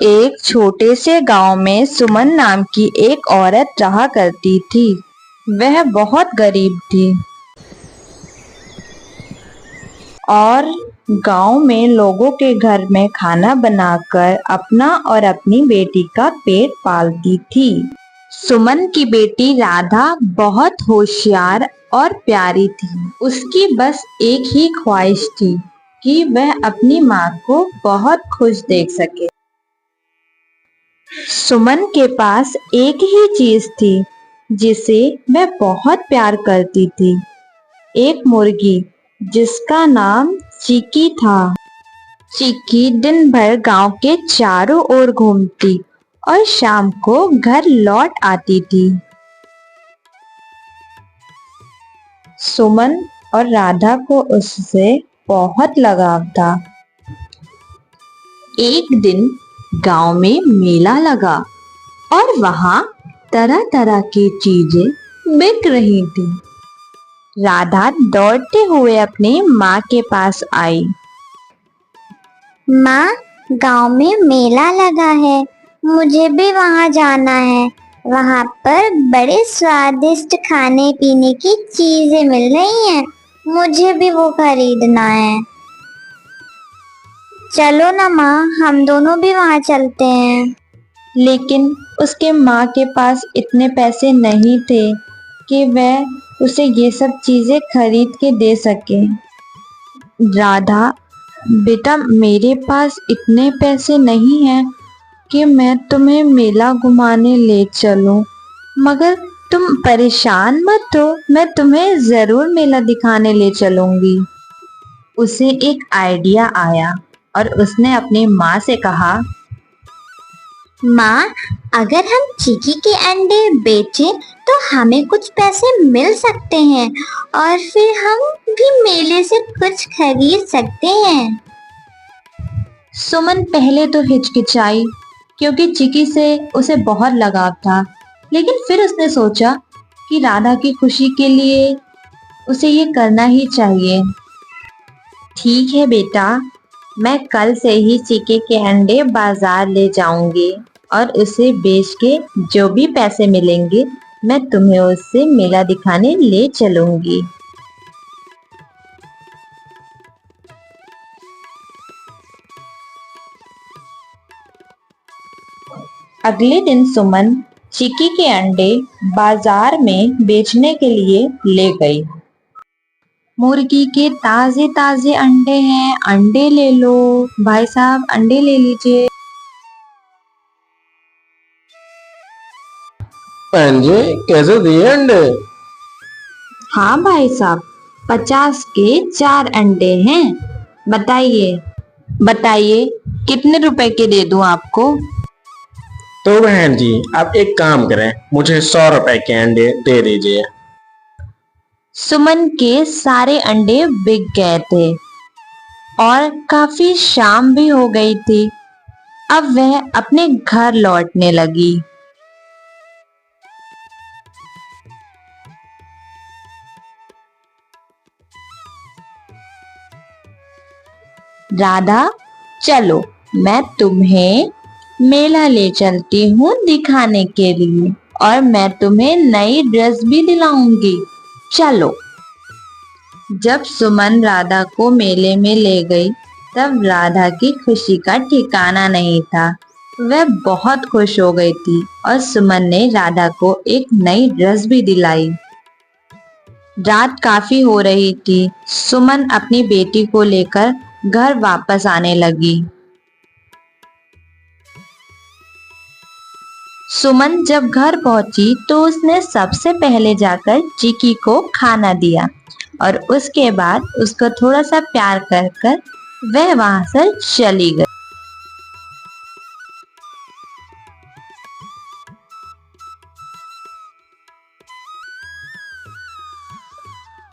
एक छोटे से गांव में सुमन नाम की एक औरत रहा करती थी। वह बहुत गरीब थी और गांव में लोगों के घर में खाना बनाकर अपना और अपनी बेटी का पेट पालती थी। सुमन की बेटी राधा बहुत होशियार और प्यारी थी। उसकी बस एक ही ख्वाहिश थी कि वह अपनी माँ को बहुत खुश देख सके। सुमन के पास एक ही चीज थी जिसे वह बहुत प्यार करती थी, एक मुर्गी जिसका नाम चिकी था। चिकी दिन भर गांव के चारों ओर घूमती और शाम को घर लौट आती थी। सुमन और राधा को उससे बहुत लगाव था। एक दिन गांव में मेला लगा और वहां तरह तरह की चीजें बिक रही थी। राधा दौड़ते हुए अपनी माँ के पास आई। माँ, गांव में मेला लगा है, मुझे भी वहां जाना है। वहां पर बड़े स्वादिष्ट खाने पीने की चीजें मिल रही हैं, मुझे भी वो खरीदना है। चलो ना माँ, हम दोनों भी वहां चलते हैं। लेकिन उसके माँ के पास इतने पैसे नहीं थे कि वह उसे ये सब चीजें खरीद के दे सके। राधा, बेटा, मेरे पास इतने पैसे नहीं हैं कि मैं तुम्हें मेला घुमाने ले चलूं, मगर तुम परेशान मत हो, मैं तुम्हें जरूर मेला दिखाने ले चलूंगी। उसे एक आइडिया आया और उसने अपनी माँ से कहा, माँ, अगर हम चिकी के अंडे बेचें तो हमें कुछ पैसे मिल सकते हैं और फिर हम भी मेले से कुछ खरीद सकते हैं। सुमन पहले तो हिचकिचाई क्योंकि चिकी से उसे बहुत लगाव था, लेकिन फिर उसने सोचा कि राधा की खुशी के लिए उसे ये करना ही चाहिए। ठीक है बेटा, मैं कल से ही चिकी के अंडे बाजार ले जाऊंगी और उसे बेच के जो भी पैसे मिलेंगे मैं तुम्हें उससे मेला दिखाने ले चलूंगी। अगले दिन सुमन चिकी के अंडे बाजार में बेचने के लिए ले गई। मुर्गी के ताजे ताजे अंडे हैं, अंडे ले लो भाई साहब, अंडे ले लीजिए। बहन जी, कैसे दिए अंडे? हाँ भाई साहब, 50 के 4 अंडे हैं। बताइए बताइए कितने रुपए के दे दूं आपको? तो बहन जी, आप एक काम करें, मुझे 100 रुपए के अंडे दे दीजिए। सुमन के सारे अंडे बिक गए थे और काफी शाम भी हो गई थी। अब वह अपने घर लौटने लगी। राधा, चलो मैं तुम्हें मेला ले चलती हूँ दिखाने के लिए और मैं तुम्हें नई ड्रेस भी दिलाऊंगी, चलो। जब सुमन राधा को मेले में ले गई तब राधा की खुशी का ठिकाना नहीं था। वह बहुत खुश हो गई थी और सुमन ने राधा को एक नई ड्रेस भी दिलाई। रात काफी हो रही थी। सुमन अपनी बेटी को लेकर घर वापस आने लगी। सुमन जब घर पहुंची तो उसने सबसे पहले जाकर चिकी को खाना दिया और उसके बाद उसको थोड़ा सा प्यार कर कर वह वहां से चली गई।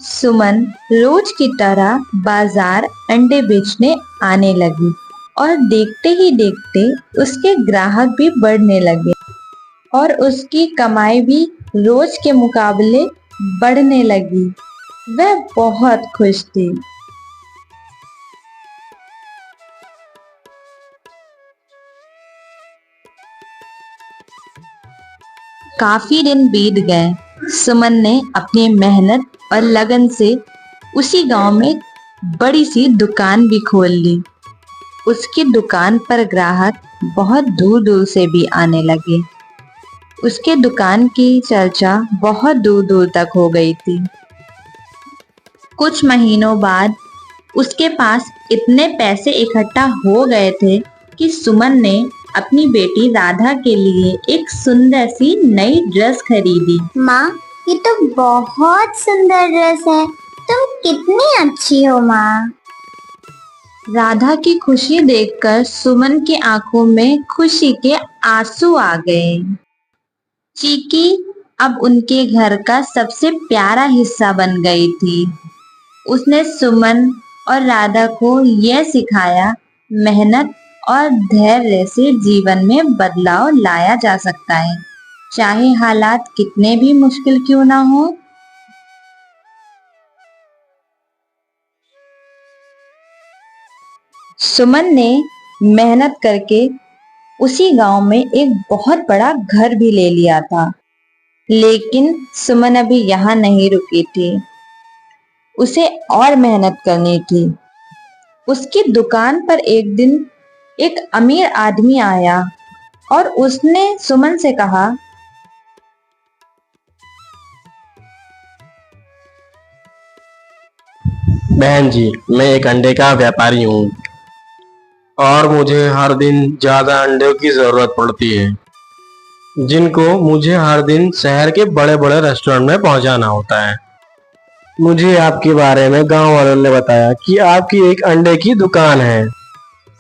सुमन रोज की तरह बाजार अंडे बेचने आने लगी और देखते ही देखते उसके ग्राहक भी बढ़ने लगे और उसकी कमाई भी रोज के मुकाबले बढ़ने लगी। वह बहुत खुश थी। काफी दिन बीत गए। सुमन ने अपनी मेहनत और लगन से उसी गांव में बड़ी सी दुकान भी खोल ली। उसकी दुकान पर ग्राहक बहुत दूर दूर से भी आने लगे। उसके दुकान की चर्चा बहुत दूर दूर तक हो गई थी। कुछ महीनों बाद उसके पास इतने पैसे इकट्ठा हो गए थे कि सुमन ने अपनी बेटी राधा के लिए एक सुंदर सी नई ड्रेस खरीदी। माँ, ये तो बहुत सुंदर ड्रेस है। तुम कितनी अच्छी हो माँ। राधा की खुशी देखकर सुमन की आंखों में खुशी के आंसू आ गए। चीकी अब उनके घर का सबसे प्यारा हिस्सा बन गई थी। उसने सुमन और राधा को यह सिखाया, मेहनत और धैर्य से जीवन में बदलाव लाया जा सकता है, चाहे हालात कितने भी मुश्किल क्यों ना हो। सुमन ने मेहनत करके उसी गांव में एक बहुत बड़ा घर भी ले लिया था। लेकिन सुमन अभी यहाँ नहीं रुकी थी, उसे और मेहनत करनी थी। उसकी दुकान पर एक दिन एक अमीर आदमी आया और उसने सुमन से कहा, बहन जी, मैं एक अंडे का व्यापारी हूँ और मुझे हर दिन ज्यादा अंडों की जरूरत पड़ती है, जिनको मुझे हर दिन शहर के बड़े बड़े रेस्टोरेंट में पहुंचाना होता है। मुझे आपके बारे में गांव वालों ने बताया कि आपकी एक अंडे की दुकान है।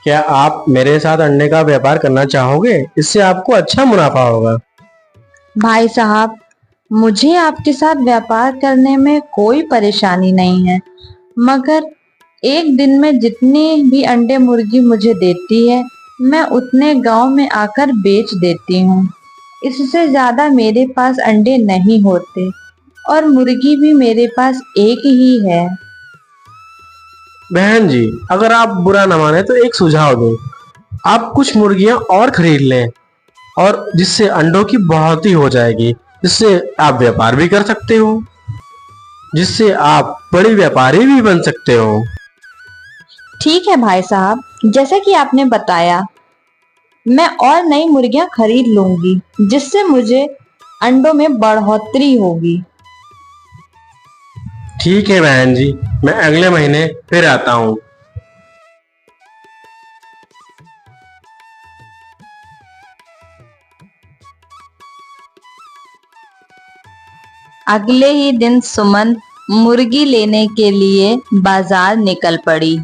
क्या आप मेरे साथ अंडे का व्यापार करना चाहोगे? इससे आपको अच्छा मुनाफा होगा। भाई साहब, मुझे आपके साथ व्यापार करने में कोई परेशानी नहीं है, मगर एक दिन में जितने भी अंडे मुर्गी मुझे देती है, मैं उतने गांव में आकर बेच देती हूँ। इससे ज्यादा मेरे पास अंडे नहीं होते और मुर्गी भी मेरे पास एक ही है। बहन जी, अगर आप बुरा न माने तो एक सुझाव दूं। आप कुछ मुर्गियां और खरीद लें और जिससे अंडों की बढ़ोतरी हो जाएगी, जिससे आप व्यापार भी कर सकते हो, जिससे आप बड़े व्यापारी भी बन सकते हो। ठीक है भाई साहब, जैसे कि आपने बताया, मैं और नई मुर्गियां खरीद लूंगी, जिससे मुझे अंडों में बढ़ोतरी होगी। ठीक है बहन जी, मैं अगले महीने फिर आता हूँ। अगले ही दिन सुमन मुर्गी लेने के लिए बाजार निकल पड़ी।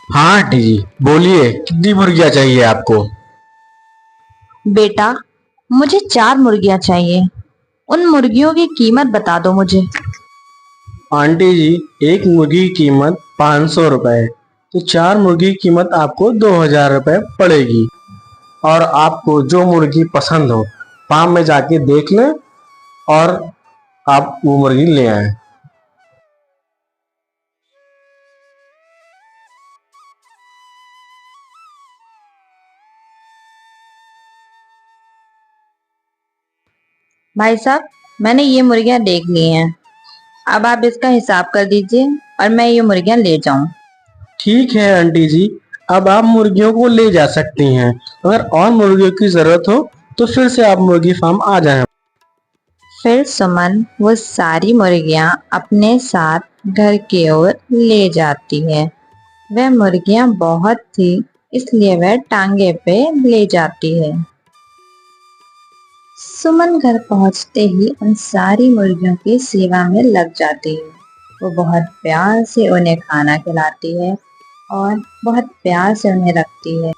हाँ आंटी जी, बोलिए कितनी मुर्गियां चाहिए आपको? बेटा, मुझे 4 मुर्गियां चाहिए। उन मुर्गियों की कीमत बता दो मुझे। आंटी जी, एक मुर्गी की कीमत 500 रुपए है, तो 4 मुर्गी की कीमत आपको 2000 रुपए पड़ेगी। और आपको जो मुर्गी पसंद हो, फार्म में जाके देख लें और आप वो मुर्गी ले आए। भाई साहब, मैंने ये मुर्गियां देख ली हैं। अब आप इसका हिसाब कर दीजिए और मैं ये मुर्गियां ले जाऊं। ठीक है आंटी जी, अब आप मुर्गियों को ले जा सकती हैं। अगर और मुर्गियों की जरूरत हो तो फिर से आप मुर्गी फार्म आ जाएं। फिर सुमन वो सारी मुर्गियां अपने साथ घर की ओर ले जाती है। वह मुर्गियां बहुत थी, इसलिए वह टांगे पे ले जाती है। सुमन घर पहुंचते ही उन सारी मुर्गियों की सेवा में लग जाती है। वो बहुत प्यार से उन्हें खाना खिलाती है और बहुत प्यार से उन्हें रखती है।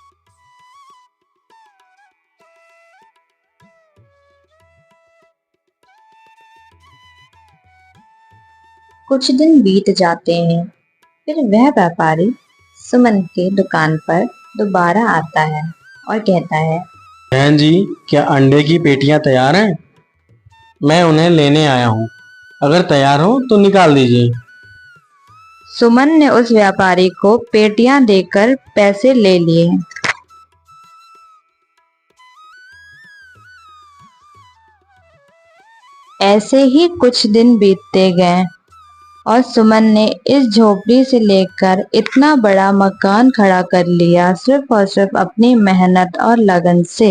कुछ दिन बीत जाते हैं। फिर वह व्यापारी सुमन के दुकान पर दोबारा आता है और कहता है, बहन जी, क्या अंडे की पेटियां तैयार हैं? मैं उन्हें लेने आया हूँ। अगर तैयार हो तो निकाल दीजिए। सुमन ने उस व्यापारी को पेटियां देकर पैसे ले लिए। ऐसे ही कुछ दिन बीतते गए और सुमन ने इस झोपड़ी से लेकर इतना बड़ा मकान खड़ा कर लिया, सिर्फ और सिर्फ अपनी मेहनत और लगन से।